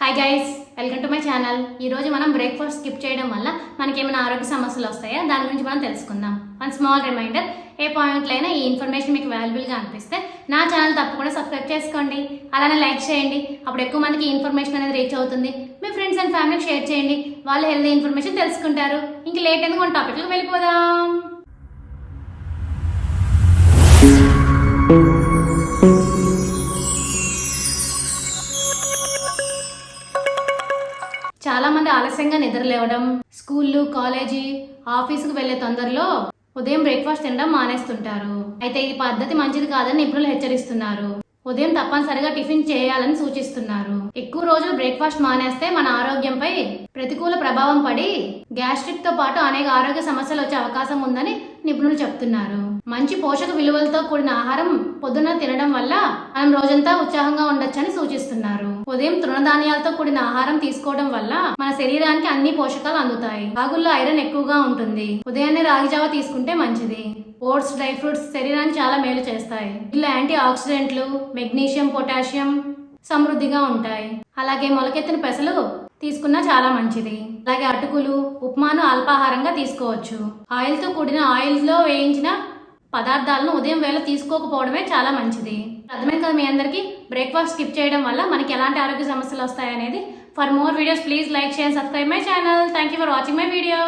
Hi guys, welcome to my channel. ఈరోజు మనం breakfast skip చేయడం వల్ల మనకి ఏమైనా ఆరోగ్య సమస్యలు వస్తాయా దాని గురించి మనం తెలుసుకుందాం. వన్ స్మాల్ రిమైండర్, ఏ పాయింట్లో అయినా ఈ ఇన్ఫర్మేషన్ మీకు వాల్యుబుల్గా అనిపిస్తే నా ఛానల్ తప్పకుండా సబ్స్క్రైబ్ చేసుకోండి, అలానే లైక్ చేయండి. అప్పుడు ఎక్కువ మందికి ఈ ఇన్ఫర్మేషన్ అనేది రీచ్ అవుతుంది. మీ ఫ్రెండ్స్ అండ్ ఫ్యామిలీకి షేర్ చేయండి, వాళ్ళు హెల్తీ ఇన్ఫర్మేషన్ తెలుసుకుంటారు. ఇంక లేట్ ఎందుకు మన టాపిక్లోకి వెళ్ళిపోదాం. చాలా మంది ఆలస్యంగా నిద్ర లేవడం, స్కూళ్ళు, కాలేజీ, ఆఫీసుకు వెళ్లే తొందరలో ఉదయం బ్రేక్ఫాస్ట్ తినడం మానేస్తుంటారు. అయితే ఈ పద్ధతి మంచిది కాదని నిపుణులు హెచ్చరిస్తున్నారు. ఉదయం తప్పనిసరిగా టిఫిన్ చేయాలని సూచిస్తున్నారు. ఎక్కువ రోజులు బ్రేక్ఫాస్ట్ మానేస్తే మన ఆరోగ్యంపై ప్రతికూల ప్రభావం పడి గ్యాస్ట్రిక్ తో పాటు అనేక ఆరోగ్య సమస్యలు వచ్చే అవకాశం ఉందని నిపుణులు చెప్తున్నారు. మంచి పోషక విలువలతో కూడిన ఆహారం పొద్దున్న తినడం వల్ల మనం రోజంతా ఉత్సాహంగా ఉండొచ్చని సూచిస్తున్నారు. ఉదయం తృణధాన్యాలతో కూడిన ఆహారం తీసుకోవడం వల్ల మన శరీరానికి అన్ని పోషకాలు అందుతాయి. రాగుల్లో ఐరన్ ఎక్కువగా ఉంటుంది. ఉదయాన్నే రాగి జావ తీసుకుంటే మంచిది. ఓట్స్, డ్రై ఫ్రూట్స్ శరీరానికి చాలా మేలు చేస్తాయి. ఇలా యాంటీ ఆక్సిడెంట్లు, మెగ్నీషియం, పొటాషియం సమృద్ధిగా ఉంటాయి. అలాగే మొలకెత్తిన పెసలు తీసుకున్నా చాలా మంచిది. అలాగే అటుకులు, ఉప్మాను అల్పాహారంగా తీసుకోవచ్చు. ఆయిల్లో వేయించిన పదార్థాలను ఉదయం వేళ తీసుకోకపోవడమే చాలా మంచిది. అర్థమైంది కదా మీ అందరికీ? బ్రేక్ఫాస్ట్ స్కిప్ చేయడం వల్ల మనకి ఎలాంటి ఆరోగ్య సమస్యలు వస్తాయనేది. For more videos please like, share, subscribe my channel. Thank you for watching my video.